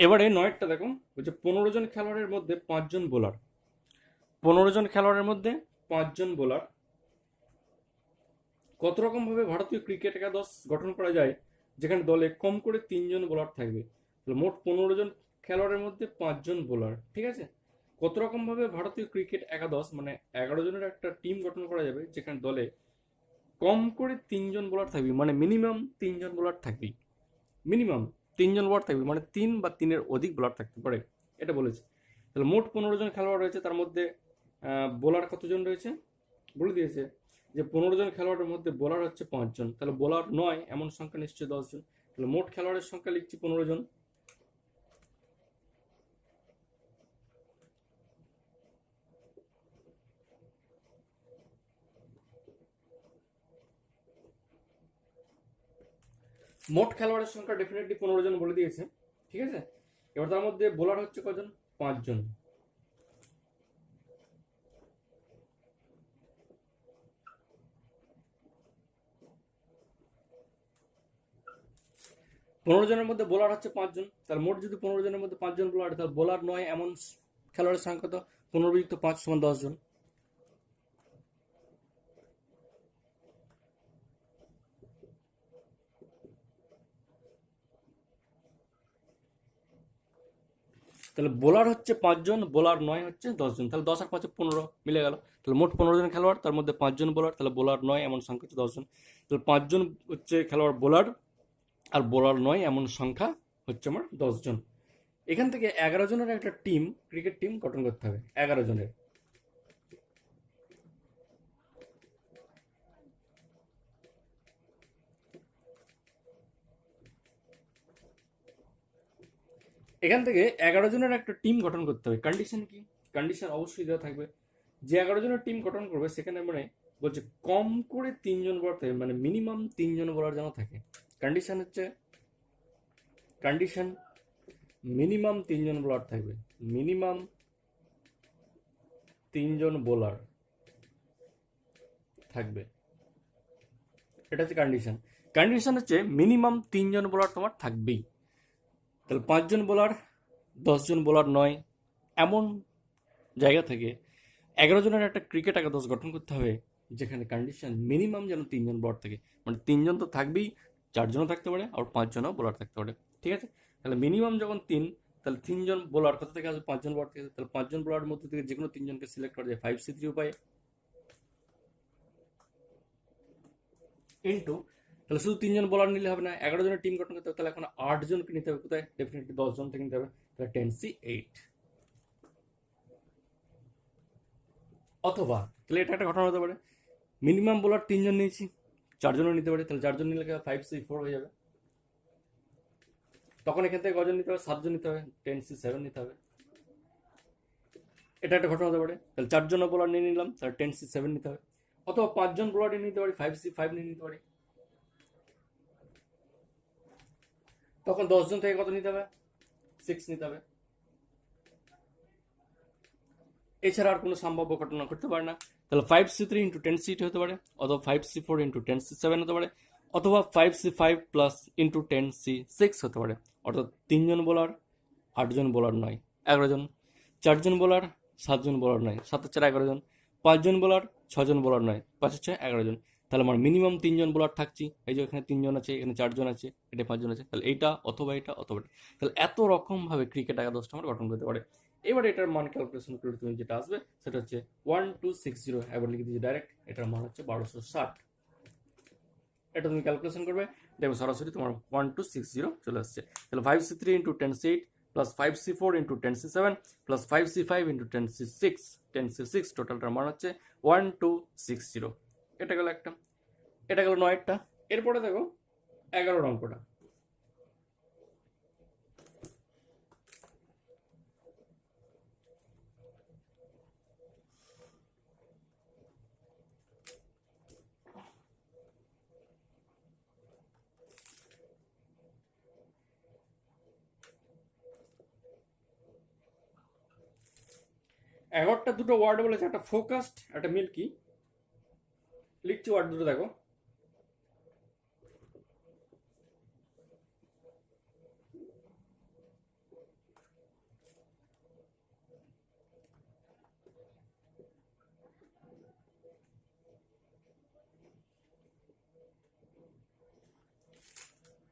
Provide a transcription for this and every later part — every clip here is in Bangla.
এবারে নয়েরটা দেখো, বলছে 15 জন খেলোয়াড়ের মধ্যে 5 জন বোলার। 15 জন খেলোয়াড়ের মধ্যে 5 জন বোলার কত রকম ভাবে ভারতীয় ক্রিকেট একাদশ গঠন করা যায় যেখানে দলে কম করে 3 জন বোলার থাকবে? তাহলে মোট 15 জন খেলোয়াড়ের মধ্যে 5 জন বোলার, ঠিক আছে। কত রকম ভাবে ভারতীয় ক্রিকেট একাদশ মানে 11 জনের একটা টিম গঠন করা যাবে যেখানে দলে কম করে 3 জন বোলার থাকবে, মানে মিনিমাম 3 জন বোলার থাকবেই। মিনিমাম 3 জন বোলার থাকবে, মানে 3 বা 3-এর অধিক বোলার থাকতে পারে, এটা বলেছে। তাহলে মোট 15 জন খেলোয়াড় রয়েছে, তার মধ্যে বোলার কতজন রয়েছে বলে দিয়েছে যে 15 জন খেলোয়াড়ের মধ্যে বোলার হচ্ছে 5 জন, তাহলে বোলার নয় এমন সংখ্যা নিশ্চয়ই 10 জন। তাহলে মোট খেলোয়াড়ের সংখ্যা লিখছি 15 জন। মোট খেলোয়াড়ের সংখ্যা ডেফিনেটলি 15 জন বলে দিয়েছে, ঠিক আছে। এবার তার মধ্যে বোলার হচ্ছে কজন? 5 জন। 15 জনের মধ্যে বোলার হচ্ছে 5 জন, তাহলে মোট যদি 15 জনের মধ্যে 5 জন বোলার, তাহলে বোলার নয় এমন খেলোয়াড়ের সংখ্যা তো 15 + 5 = 10 জন। তাহলে বোলার হচ্ছে 5 জন, বোলার নয় হচ্ছে 10 জন, তাহলে 10 আর 5-15 মিলে গেল। তাহলে মোট 15 জন খেলোয়াড়, তার মধ্যে 5 জন বোলার, তাহলে বোলার নয় এমন সংখ্যা হচ্ছে 10 জন। তাহলে 5 জন হচ্ছে খেলোয়াড় বোলার, আর বোলার নয় এমন সংখ্যা হচ্ছে আমার 10 জন। এখান থেকে 11 জনের একটা টিম, ক্রিকেট টিম গঠন করতে হবে, 11 জনের। এখান থেকে 11 জনের একটা টিম গঠন করতে হবে। কন্ডিশন কি? কন্ডিশন অবশ্যই দেওয়া থাকবে যে 11 জনের টিম গঠন করবে সেখানে মানে বলছে কম করে 3 জন বোলার থাকবে, মানে মিনিমাম 3 জন বোলার যেন থাকে। কন্ডিশন হচ্ছে, কন্ডিশন মিনিমাম 3 জন বোলার থাকবে, মিনিমাম 3 জন বোলার থাকবে, এটা হচ্ছে কন্ডিশন। কন্ডিশন হচ্ছে মিনিমাম 3 জন বোলার তোমার থাকবেই। তাহলে 5 জন বোলার, 10 জন বোলার নয় এমন জায়গা থেকে 11 জনের একটা ক্রিকেট একাদশ গঠন করতে হবে যেখানে কন্ডিশন মিনিমাম যেন 3 জন বোলার থাকে, মানে 3 জন তো থাকবেই, 4 জনও থাকতে পারে আর 5 জনও বোলার থাকতে পারে, ঠিক আছে। তাহলে মিনিমাম যখন 3, তাহলে 3 জন বোলার কোথা থেকে আসবে? 5 জন বোলার থেকে। তাহলে 5 জন বোলার মধ্যে থেকে যে কোনো 3 জনকে সিলেক্ট করা যায় 5C3 উপায়ে, ইন্টু, তাহলে শুধু 3 জন বোলার নিলে হবে না, 11 জনের টিম গঠন করতে হবে, তাহলে এখন 8 জনকে নিতে হবে। কোথায়? ডেফিনেটলি 10 জন থেকে নিতে হবে, তাহলে 10C8। অথবা তাহলে এটা একটা ঘটনা হতে পারে, মিনিমাম বোলার 3 জন নিয়েছি, 4 জনও নিতে পারে, তাহলে 4 জন নিলে 5C4 হয়ে যাবে। তখন এখান থেকে কজন নিতে হবে? 7 জন নিতে হবে, 10C7 নিতে হবে। এটা একটা ঘটনা হতে পারে, তাহলে 4 জন বোলার নিয়ে নিলাম, তাহলে 10C7 নিতে হবে। অথবা 5 জন বোলার নিয়ে নিতে পারি, 5C5 নিয়ে নিতে পারি। তখন 10 জন থেকে কত নিতে হবে? 6 নিতে হবে। এছাড়া আর কোনো সম্ভাব্য ঘটনা করতে পারে না। তাহলে 5C3 × 10C8 হতে পারে, অথবা 5C4 × 10C7 হতে পারে, অথবা 5C5 + 10C6 হতে পারে। অর্থাৎ 3 জন বোলার, 8 জন বোলার নয় 11 জন, 4 জন বোলার, 7 জন বোলার নয় 7 × 4 11 জন, 5 জন বোলার, 6 জন বোলার নয় 5 × 6 11 জন। তাহলে আমার মিনিমাম 3 জন বোলার থাকছি, এই যে এখানে 3 জন আছে, এখানে 4 জন আছে, এটা 5 জন আছে, তাহলে এইটা অথবা এটা অথবা এটা। তাহলে এত রকম ভাবে ক্রিকেট একাদশটা আমরা গঠন করতে পারে। এবার এটার মান ক্যালকুলেশন করে তুমি যেটা আসবে সেটা হচ্ছে 1260, এবার লিখে দিচ্ছি ডাইরেক্ট, এটার মান হচ্ছে 1260। এটা তুমি ক্যালকুলেশন করবে, দেখবে সরাসরি তোমার 1260 চলে আসছে। তাহলে 5C3 × 10C8 plus 5C4 × 10C7 plus 5C5 × 10C6, 10C6 টোটালটার মান হচ্ছে 1260। এটা গেল একটা, এটা গেল 9টা। এরপরে দেখো 11 অঙ্কটা। 11টা দুটো ওয়ার্ড বলেছে, একটা ফোকাসড, একটা মিল্কি। লিখছি ওয়ার্ড দুটো, দেখো।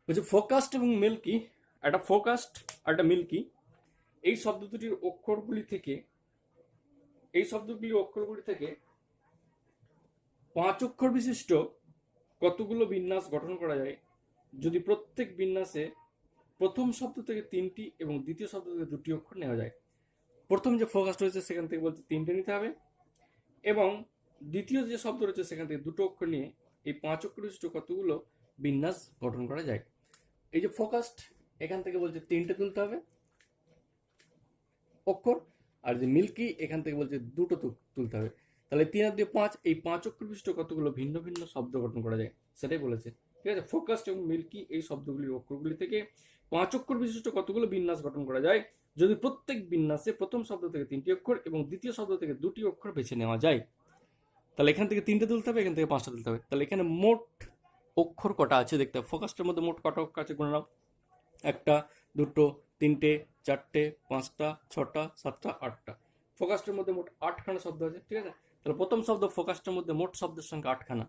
বলছে ফোকাস্ট এবং মিল্কি, একটা ফোকাস্ট আর একটা মিল্কি, এই শব্দ দুটির অক্ষরগুলি থেকে 5 অক্ষর বিশিষ্ট কতগুলো বিন্যাস গঠন করা যায় যদি প্রত্যেক বিন্যাসে প্রথম শব্দ থেকে 3টি এবং দ্বিতীয় শব্দ থেকে 2টি অক্ষর নেওয়া যায়। প্রথম যে ফোকাস্ট রয়েছে সেখান থেকে বলতে 3টে নিতে হবে, এবং দ্বিতীয় যে শব্দ রয়েছে সেখান থেকে 2টো অক্ষর নিয়ে এই 5 অক্ষর বিশিষ্ট কতগুলো বিন্যাস গঠন করা যায়। এই যে ফোকাস্ট, এখান থেকে বলছে 3টে তুলতে হবে অক্ষর, আর যে মিল্কি এখান থেকে বলছে 2টো তুলতে হবে। তাহলে 3 আর 2 5, এই 5 অক্ষর বিশিষ্ট কতগুলো ভিন্ন ভিন্ন শব্দ গঠন করা যায় সেটাই বলেছে। ঠিক আছে, ফোকাস্ট এবং মিল্কি এই শব্দগুলির অক্ষরগুলি থেকে 5 অক্ষর বিশিষ্ট কতগুলো বিন্যাস গঠন করা যায় যদি প্রত্যেক বিন্যাসে প্রথম শব্দ থেকে 3টি অক্ষর এবং দ্বিতীয় শব্দ থেকে 2টি অক্ষর বেছে নেওয়া যায়। তাহলে এখান থেকে 3টে তুলতে হবে, এখান থেকে 5টা তুলতে হবে। তাহলে এখানে মোট অক্ষর কটা আছে দেখতে হবে। ফোকাস্টের মধ্যে মোট কটা অক্ষর আছে গুনে নাও। 1টা 2টো 3টে 4টে 5টা 6টা 7টা 8টা। ফোকাস্টের মধ্যে মোট 8খানা শব্দ আছে। ঠিক আছে, তাহলে প্রথম শব্দ ফোকাস্টের মধ্যে মোট শব্দের সংখ্যা 8খানা।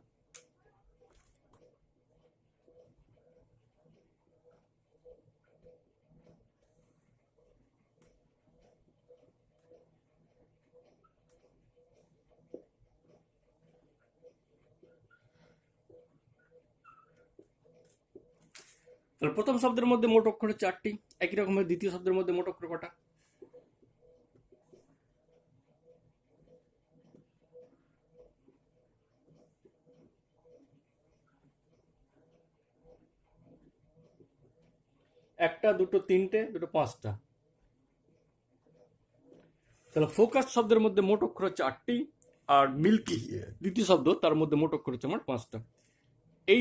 তাহলে প্রথম শব্দের মধ্যে মোট অক্ষর 4টি, একই রকমের দ্বিতীয় শব্দের মধ্যে মোট অক্ষর কটা? একটা 2টো 3টে 2টো 5টা। তাহলে ফোকাস শব্দের মধ্যে মোট অক্ষর হচ্ছে 8টি, আর মিল্কি দ্বিতীয় শব্দ তার মধ্যে মোট অক্ষর হচ্ছে আমার 5টা। এই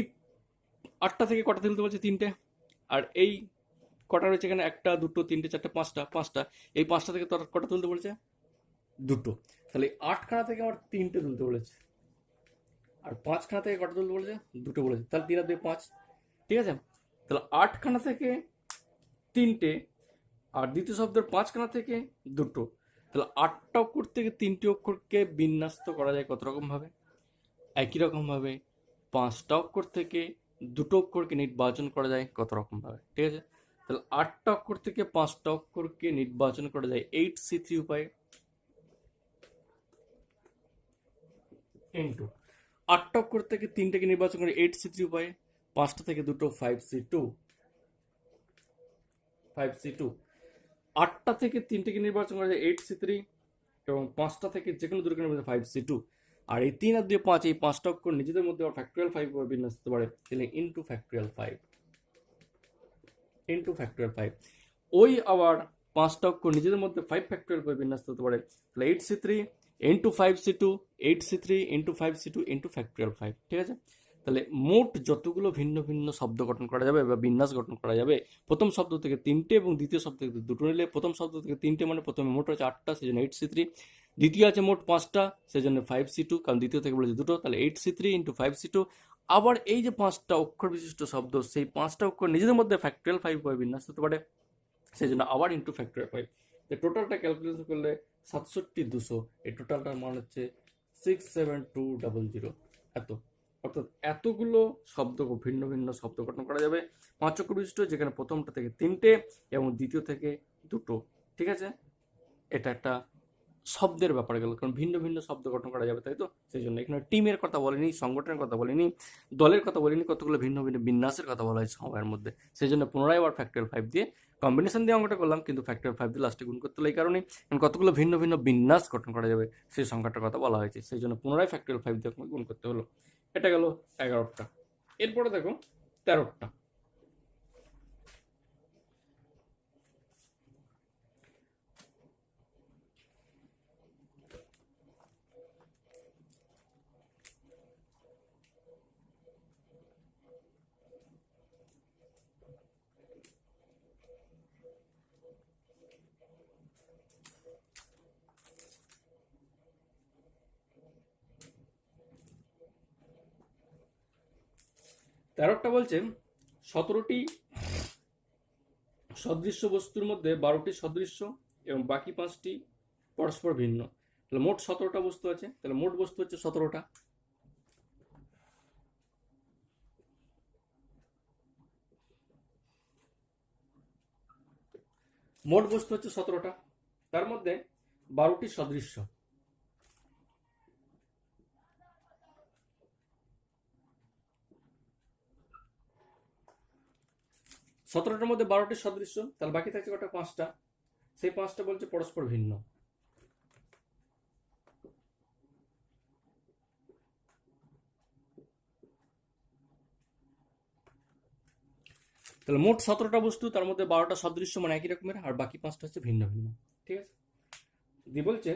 8টা থেকে কটা তুলতে বলছে? 3টে। আর এই কটা রয়েছে এখানে? 1টা 2টো 3টে 4টে 5টা। এই 5টা থেকে তোর কটা তুলতে বলেছে? 2টো। তাহলে 8খানা থেকে আমার 3টে তুলতে বলেছে, আর 5খানা থেকে কটা তুলতে বলেছে? 2টো বলেছে। তাহলে 3 আর 2 5। ঠিক আছে, তাহলে 8খানা থেকে 3টে, আর দ্বিতীয় শব্দের 5খানা থেকে 2টো। তাহলে 8টা অক্ষর থেকে 3টি অক্ষরকে বিন্যস্ত করা যায় কত রকম ভাবে? একই রকম ভাবে 5টা অক্ষর থেকে 2টো অক্ষরকে নির্বাচন করা যায় কত রকম ভাবে? ঠিক আছে, তাহলে 8টা অক্ষর থেকে 5টা অক্ষরকে নির্বাচন করা যায় 8C3 উপায়ে, ইন্টু 8টা অক্ষর থেকে 3টাকে নির্বাচন করে 8C3 উপায়ে, 5টা থেকে 2টো 5C2। 8টা থেকে 3টাকে নির্বাচন করা যায় 8C3, এবং 5টা থেকে যে কোনো দুটোকে নির্বাচন 5C2। আর এই 3 আর 2 5, এই 5টা অক্ষর নিজেদের মধ্যে ফ্যাক্টরিয়াল 5 করে বিন্যাস হতে পারে, তাহলে ইন্টু ফ্যাক্টরিয়াল 5। ওই আবার 5টা অক্ষর নিজেদের মধ্যে 5 ফ্যাক্টরিয়াল করে বিন্যাস হতে পারে, তাহলে 8C3 into 5C2, 8C3 into 5C2 into factorial 5। ঠিক আছে, তাহলে মোট যতগুলো ভিন্ন ভিন্ন শব্দ গঠন করা যাবে বা বিন্যাস গঠন করা যাবে প্রথম শব্দ থেকে 3টে এবং দ্বিতীয় শব্দ থেকে 2টো নিলে, প্রথম শব্দ থেকে 3টে মানে প্রথমে মোট আছে 8টা, সেজন্য 8C3। দ্বিতীয় আছে মোট 5টা, সেজন্য 5C2, কারণ দ্বিতীয় থেকে বলেছে 2টো, তাহলে 8C3 ইন্টু 5C2। আবার এই যে 5টা অক্ষর বিশিষ্ট শব্দ, সেই 5টা অক্ষর নিজেদের মধ্যে ফ্যাক্টরিয়াল 5 করে বিন্যাস হতে পারে, সেই জন্য আবার ইন্টু ফ্যাক্টরিয়াল 5। তো টোটালটা ক্যালকুলেশন করলে 67,200, এই টোটালটার মান হচ্ছে 67200। এত, অর্থাৎ এতগুলো শব্দ, ভিন্ন ভিন্ন শব্দ গঠন করা যাবে 5 অক্ষর বিশিষ্ট, যেখানে প্রথমটা থেকে 3টে এবং দ্বিতীয় থেকে 2টো। ঠিক আছে, এটা একটা শব্দের ব্যাপারে গেল, কারণ ভিন্ন ভিন্ন শব্দ গঠন করা যাবে, তাই তো? সেই জন্য এখানে টিমের কথা বলিনি, সংগঠনের কথা বলিনি, দলের কথা বলিনি, কতগুলো ভিন্ন ভিন্ন বিন্যাসের কথা বলা হয়েছে সময়ের মধ্যে। সেই জন্য পুনরায় আবার ফ্যাক্টরিয়াল 5 দিয়ে কম্বিনেশন দিয়ে অঙ্কটা করলাম, কিন্তু ফ্যাক্টরিয়াল 5 দিয়ে লাস্টে গুণ করতে হলো এই কারণে, কারণ কতগুলো ভিন্ন ভিন্ন বিন্যাস গঠন করা যাবে সেই সংখ্যাটার কথা বলা হয়েছে, সেই জন্য পুনরায় ফ্যাক্টরিয়াল 5 দিয়ে গুণ করতে হলো। এটা গেল 11টা। এরপরে দেখো 13টা। বলছে 17টি সদৃশ্য বস্তুর মধ্যে 12টি সদৃশ্য এবং বাকি 5টি পরস্পর ভিন্ন। তাহলে মোট 17টা বস্তু আছে, তাহলে মোট বস্তু হচ্ছে 17টা। মোট বস্তু হচ্ছে 17টা, তার মধ্যে 12টি সদৃশ্য। সতেরোটার মধ্যে 12টি সদৃশ্য, তাহলে বাকি থাকছে কটা? 5টা। সেই 5টা বলছে পরস্পর ভিন্ন। তাহলে মোট 17টা বস্তু, তার মধ্যে 12টা সদৃশ্য মানে একই রকমের, আর বাকি 5টা হচ্ছে ভিন্ন ভিন্ন। ঠিক আছে, দিয়ে বলছে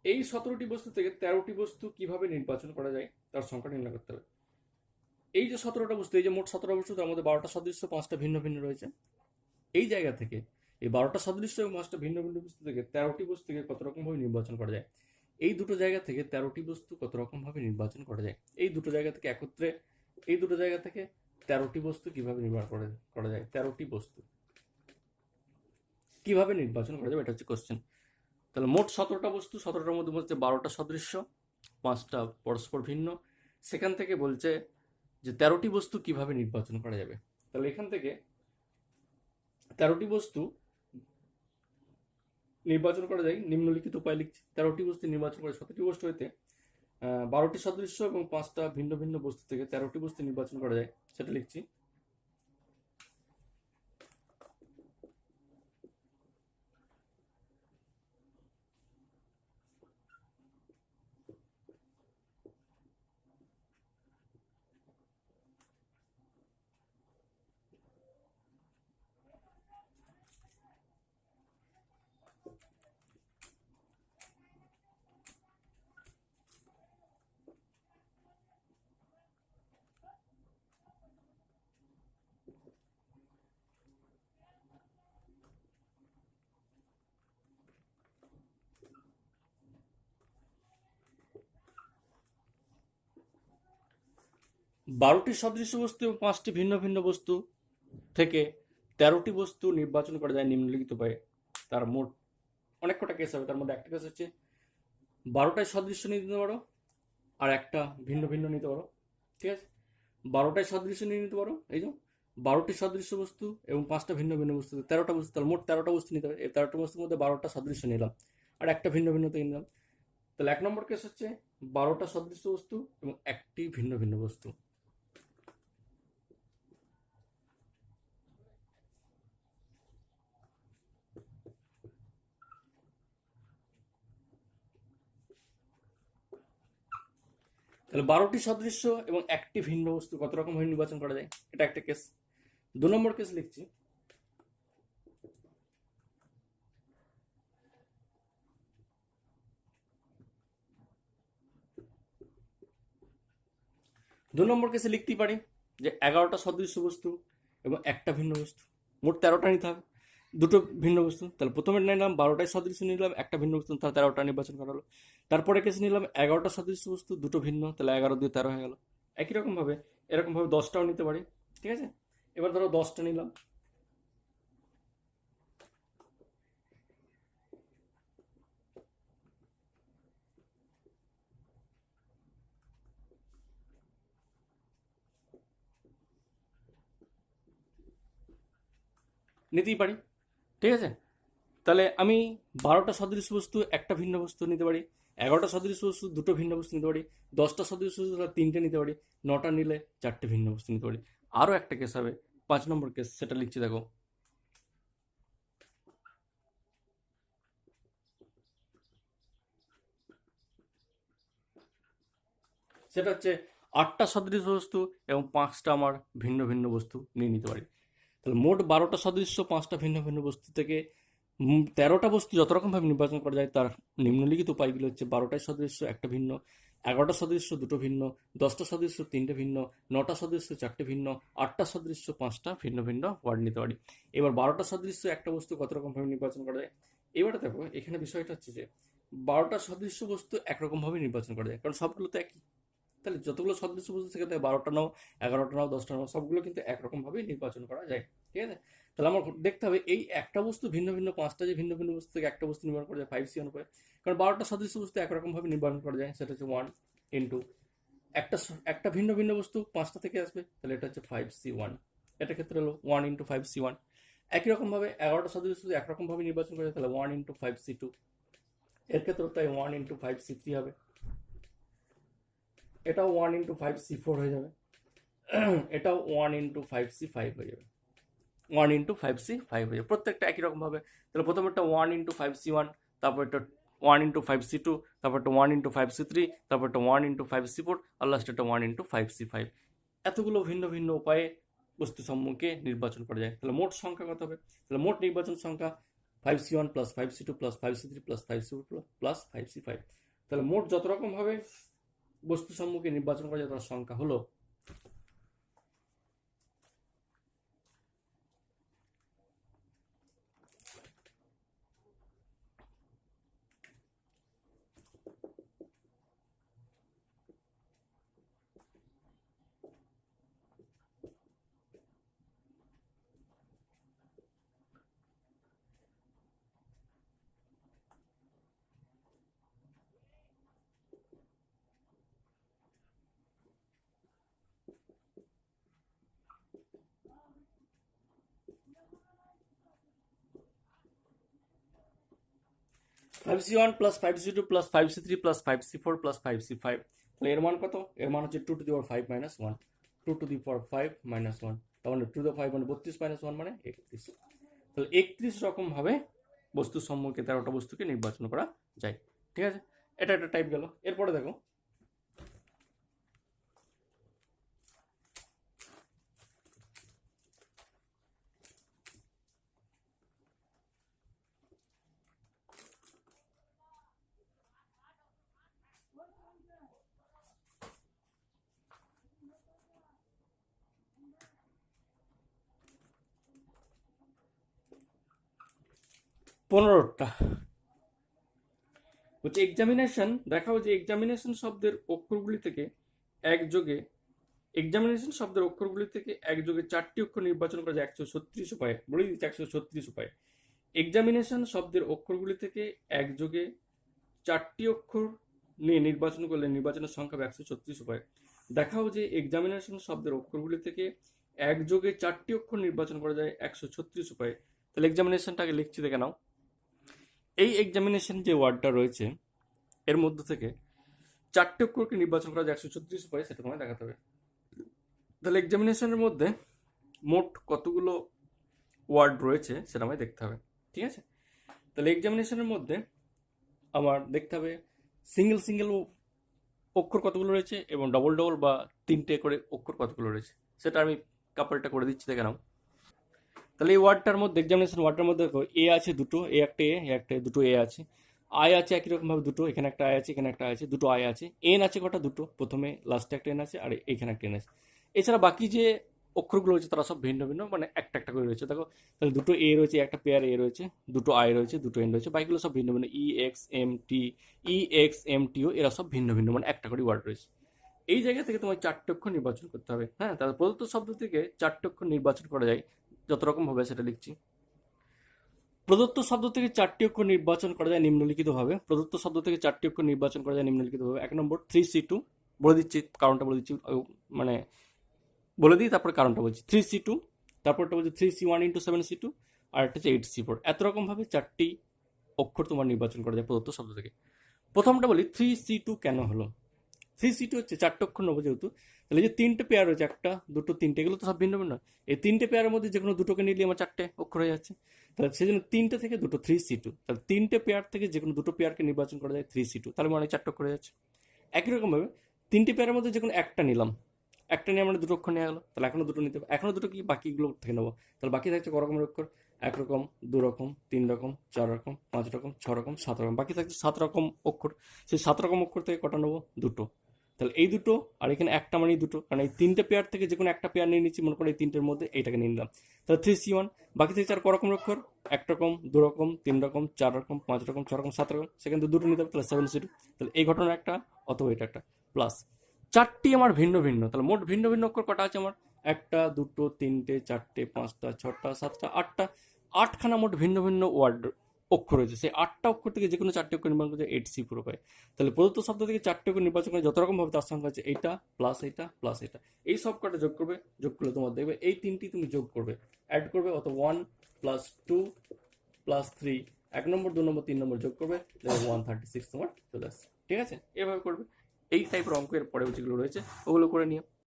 এই 17টি বস্তু থেকে 13টি বস্তু কিভাবে নির্বাচন করা যায় তার সংখ্যা নির্ণয় করতে হবে। এই যে 17টা বস্তু, এই যে মোট 17টা বস্তু, তার মধ্যে 12টা সদৃশ্য, 5টা ভিন্ন ভিন্ন রয়েছে। এই জায়গা থেকে এই 12টা সদৃশ্য এবং 5টা ভিন্ন ভিন্ন বস্তু থেকে 13টি বস্তুকে কত রকম ভাবে নির্বাচন করা যায়। এই দুটো জায়গা থেকে 13টি বস্তু কত রকম ভাবে নির্বাচন করা যায়। এই দুটো জায়গা থেকে একত্রে এই দুটো জায়গা থেকে 13টি বস্তু কিভাবে নির্মাণ করা যায়, 13টি বস্তু কিভাবে নির্বাচন করা যাবে, এটা হচ্ছে কোশ্চেন। তাহলে মোট 17টা বস্তু, 17টার মধ্যে বলছে 12টা সদৃশ্য, 5টা পরস্পর ভিন্ন। সেখান থেকে বলছে যে 13টি বস্তু কিভাবে নির্বাচন করা যাবে। তাহলে এখান থেকে 13টি বস্তু নির্বাচন করা যায় নিম্নলিখিত উপায় লিখছি। 13টি বস্তু নির্বাচন করে 17টি বস্তু হইতে 12টি সদৃশ্য এবং 5টা ভিন্ন ভিন্ন বস্তু থেকে 13টি বস্তু নির্বাচন করা যায়, সেটা লিখছি। বারোটি সদৃশ্য বস্তু এবং 5টি ভিন্ন ভিন্ন বস্তু থেকে 13টি বস্তু নির্বাচন করা যায় নিম্নলিখিত উপায়ে। তার মোট অনেক কটা কেস হবে, তার মধ্যে একটা কেস হচ্ছে 12টাই সদৃশ্য নিতে পারো আর একটা ভিন্ন ভিন্ন নিতে পারো। ঠিক আছে, 12টাই সদৃশ্য নিয়ে নিতে পারো, এই যে 12টি সদৃশ্য বস্তু এবং 5টা ভিন্ন ভিন্ন বস্তু, 13টা বস্তু, তাহলে মোট 13টা বস্তু নিতে হবে। এই 13টা বস্তুর মধ্যে 12টা সদৃশ্য নিলাম আর একটা ভিন্ন ভিন্ন থেকে নিলাম। তাহলে 1 নম্বর কেস হচ্ছে 12টা সদৃশ্য বস্তু এবং একটি ভিন্ন ভিন্ন বস্তু। তাহলে 12টি সদৃশ্য এবং একটি ভিন্ন বস্তু কত রকম ভাবে নির্বাচন করা যায়, এটা একটা কেস। 2 নম্বর কেস লিখছি। দু নম্বর কেসে লিখতেই পারি যে 11টা সদৃশ্য বস্তু এবং একটা ভিন্ন বস্তু, মোট 13টা নিতে হবে, দুটো ভিন্ন বস্তু। তাহলে প্রথমে নিলাম 12টাই সদৃশ্য নিলাম, একটা ভিন্ন বস্তু, তাহলে 13টা নির্বাচন করা হলো। তারপরে কেসে নিলাম 11টা সদৃশ্য বস্তু, দুটো ভিন্ন, তাহলে 11 দিয়ে 13 হয়ে গেল। একই রকম ভাবে এরকম ভাবে 10টাও নিতে পারি। ঠিক আছে, এবার ধরো 10টা নিলাম, নিতেই পারি। ঠিক আছে, তাহলে আমি 12টা সদৃশ্য বস্তু একটা ভিন্ন বস্তু নিতে পারি, 11টা সদৃশ্য বস্তু দুটো ভিন্ন বস্তু নিতে পারি, 10টা সদৃশ্য বস্তু 3টে নিতে পারি, 9টা নিলে 4টে ভিন্ন বস্তু নিতে পারি। আরও একটা কেস হবে 5 নম্বর কেস, সেটা লিখছি দেখো। সেটা হচ্ছে 8টা সদৃশ্য বস্তু এবং 5টা আমার ভিন্ন ভিন্ন বস্তু নিয়ে নিতে পারি। তাহলে মোট 12টা সদৃশ্য, 5টা ভিন্ন ভিন্ন বস্তু থেকে 13টা বস্তু যত রকমভাবে নির্বাচন করা যায় তার নিম্নলিখিত উপায়গুলো হচ্ছে: 12টাই সদৃশ্য একটা ভিন্ন, 11টা সদৃশ্য দুটো ভিন্ন, 10টা সদৃশ্য 3টে ভিন্ন, 9টা সদৃশ্য 4টে ভিন্ন, 8টা সদৃশ্য 5টা ভিন্ন ভিন্ন ওয়ার্ড নিতে পারি। এবার 12টা সদৃশ্য একটা বস্তু কত রকমভাবে নির্বাচন করা যায়। এবারে দেখো এখানে বিষয়টা হচ্ছে যে 12টা সদৃশ্য বস্তু একরকমভাবে নির্বাচন করা যায়, কারণ সবগুলো তো একই। তাহলে যতগুলো সদৃশ্য বস্তু থেকে 12টা নাও, 11টা নাও, 10টা নাও, সবগুলো কিন্তু একরকমভাবেই নির্বাচন করা যায়। ঠিক আছে, তাহলে আমার দেখতে হবে এই একটা বস্তু ভিন্ন ভিন্ন, 5টা যে ভিন্ন ভিন্ন বস্তু থেকে একটা বস্তু নির্মাণ করা যায় 5C অনুপায়ে। কারণ 12টা সদৃশ্য বস্তু একরকমভাবে নির্মাণ করা যায়, সেটা হচ্ছে 1 ইন্টু একটা একটা ভিন্ন ভিন্ন বস্তু 5টা থেকে আসবে, তাহলে এটা হচ্ছে 5C1। এটা ক্ষেত্রে হলো 1 ইন্টু 5C1। একই রকমভাবে 11টা শব্দ শুধু একরকমভাবে নির্বাচন করা যায়, তাহলে 1 × 5C2, এর ক্ষেত্রেও তাই 1 × 5C3 হবে, এটাও 1 × 5C4 হয়ে যাবে, এটাও 1 × 5C5 হয়ে যাবে, 1 × 5C5 হয়ে যাবে, প্রত্যেকটা একই রকমভাবে। তাহলে প্রথমে একটা 1 × 5C1, তারপর একটা 1 × 5C2, তারপর একটা 1 × 5C3, তারপর একটা 1 × 5C4, আর লাস্ট একটা 1 × 5C5। এতগুলো ভিন্ন ভিন্ন উপায়ে বস্তু সমূহকে নির্বাচন করা যায়। তাহলে মোট সংখ্যা কত হবে? তাহলে মোট নির্বাচন সংখ্যা 5C1 + 5C2 + 5C3 + 5C4 + 5C5। তাহলে মোট যত রকম ভাবে বস্তু সমূহকে নির্বাচন করা যায় তার সংখ্যা হলো 5C1 + 5C2 + 5C3 + 5C4 + 5C5। তাহলে এর মান কত? এর মান হচ্ছে 2⁵ - 1, 2⁵ - 1, তার মানে 2⁵ মানে 32 - 1 মানে 31। তাহলে 31 রকম ভাবে বস্তু সমূহকে 13টা বস্তুকে নির্বাচন করা যায়। ঠিক আছে, এটা একটা টাইপ গেল। এরপরে দেখো, পনেরোটা হচ্ছে এক্সামিনেশন। দেখাও যে এক্সামিনেশন শব্দের অক্ষরগুলি থেকে একযোগে এক্সামিনেশন শব্দের অক্ষরগুলি থেকে একযোগে 4টি অক্ষর নির্বাচন করা যায় 136 উপায়ে। বলে দিচ্ছি 136 উপায়ে। এক্সামিনেশন শব্দের অক্ষরগুলি থেকে একযোগে 4টি অক্ষর নিয়ে নির্বাচন করলে নির্বাচনের সংখ্যা হবে 136 উপায়ে। দেখাও যে এক্সামিনেশন শব্দের অক্ষরগুলি থেকে একযোগে 4টি অক্ষর নির্বাচন করা যায় 136 উপায়ে। তাহলে এক্সামিনেশনটাকে লিখছি, দেখে নাও। এই এক্সামিনেশন যে ওয়ার্ডটা রয়েছে এর মধ্যে থেকে 4টি অক্ষরকে নির্বাচন করা যায় 136 উপায়ে, সেটা তোমায় দেখাতে হবে। তাহলে এক্সামিনেশনের মধ্যে মোট কতগুলো ওয়ার্ড রয়েছে সেটা আমায় দেখতে হবে। ঠিক আছে, তাহলে এক্সামিনেশনের মধ্যে আমার দেখতে হবে সিঙ্গেল সিঙ্গেল অক্ষর কতগুলো রয়েছে এবং ডবল ডবল বা 3টে করে অক্ষর কতগুলো রয়েছে, সেটা আমি কাপড়টা করে দিচ্ছি, দেখে নাও। তাহলে এই ওয়ার্ডটার মধ্যে, এক্সামিনেশন ওয়ার্ডটার মধ্যে দেখো এ আছে দুটো, এ একটা এ একটা দুটো এ আছে, আই আছে একই রকমভাবে দুটো, এখানে একটা আই আছে, এখানে একটা আই আছে, দুটো আই আছে, এন আছে কটা? দুটো, প্রথমে লাস্টে একটা এন আছে আর এখানে একটা এন আছে। এছাড়া বাকি যে অক্ষরগুলো রয়েছে তারা সব ভিন্ন ভিন্ন, মানে একটা একটা করে রয়েছে। দেখো তাহলে দুটো এ রয়েছে, একটা পেয়ার এ রয়েছে, দুটো আই রয়েছে, দুটো এন রয়েছে, বাকিগুলো সব ভিন্ন ভিন্ন। EXMTও এরা সব ভিন্ন ভিন্ন, মানে একটা করে ওয়ার্ড রয়েছে। এই জায়গা থেকে তোমার 4টে অক্ষর নির্বাচন করতে হবে। হ্যাঁ, তাহলে প্রদত্ত শব্দ থেকে 4টে অক্ষর নির্বাচন করা যায় যত রকম ভাবে, সেটা লিখছি। প্রদত্ত শব্দ থেকে 4টি অক্ষর নির্বাচন করা যায় নিম্নলিখিতভাবে। প্রদত্ত শব্দ থেকে 4টি অক্ষর নির্বাচন করা যায় নিম্নলিখিতভাবে। 1 নম্বর 3C2, বলে দিচ্ছি কারণটা, বলে দিচ্ছি মানে বলে দিই তারপরে কারণটা বলছি। 3C2, তারপরটা বলছি 3C1 × 7C2, আর একটা হচ্ছে 8C4। এত রকম ভাবে 4টি অক্ষর তোমার নির্বাচন করা যায় প্রদত্ত শব্দ থেকে। প্রথমটা বলি 3C2 কেন হলো। 3C2 হচ্ছে 4টে অক্ষর নেবো যেহেতু, তাহলে যে 3টে পেয়ার রয়েছে, একটা দুটো তিনটে, এগুলো তো সব ভিন্ন ভিন্ন। এই 3টে পেয়ারের মধ্যে যে কোনো দুটোকে নিলে আমার 4টে অক্ষর হয়ে যাচ্ছে। তাহলে সেই জন্য 3টে থেকে দুটো 3C2, তাহলে 3টে পেয়ার থেকে যে কোনো দুটো পেয়ারকে নির্বাচন করা যায় 3C2, তাহলে মানে 4টে অক্ষর হয়ে যাচ্ছে। একই রকমভাবে 3টে পেয়ারের মধ্যে যে কোনো একটা নিলাম, একটা নিয়ে আমরা দুটো অক্ষর নেওয়া গেলো, তাহলে এখনো দুটো নিতে হবে, এখনো দুটো কি বাকিগুলো থেকে নেবো। তাহলে বাকি থাকছে ক রকমের অক্ষর? 1 রকম, 2 রকম, 3 রকম, 4 রকম, 5 রকম, 6 রকম, 7 রকম, বাকি থাকছে 7 রকম অক্ষর। সেই 7 রকম অক্ষর থেকে কটা নেবো? দুটো। তাহলে এই দুটো আর এখানে একটা মানেই দুটো, কারণ এই 3টে পেয়ার থেকে যে কোনো একটা পেয়ার নিয়ে নিচ্ছি, মনে করো এই 3টের মধ্যে এইটাকে নিয়ে নিলাম। তাহলে 3C1, বাকি থেকে 4 ক রকম অক্ষর? 1 রকম, 2 রকম, 3 রকম, 4 রকম, 5 রকম, 6 রকম, 7 রকম, সেখান থেকে দুটো নিতে হবে, তাহলে 7C2। তাহলে এই ঘটনা একটা, অথবা এটা একটা, প্লাস 4টি আমার ভিন্ন ভিন্ন। তাহলে মোট ভিন্ন ভিন্ন অক্ষর কটা আছে আমার? একটা, দুটো, তিনটে, চারটে, পাঁচটা, ছটা, সাতটা, আটটা, 8খানা মোট ভিন্ন ভিন্ন ওয়ার্ড অক্ষর রয়েছে। সেই 8টা অক্ষর থেকে যে কোনো 4টে অক্ষর নির্বাচন করতে 8C4 উপায়। তাহলে প্রদত্ত শব্দ থেকে 4টে অক্ষর নির্বাচন করে যত রকম ভাবে তার সংখ্যা আছে এইটা প্লাস এইটা প্লাস এটা, এই সব কটা যোগ করবে, যোগ করলে তোমার দেখবে এই 3টি তুমি যোগ করবে, অ্যাড করবে, অত 1 প্লাস 2 প্লাস 3, 1 নম্বর 2 নম্বর 3 নম্বর যোগ করবে, দেখবে 136 তোমার চলে আসছে। ঠিক আছে, এভাবে করবে। এই টাইপের অঙ্কের পরেও যেগুলো রয়েছে ওগুলো করে নিও।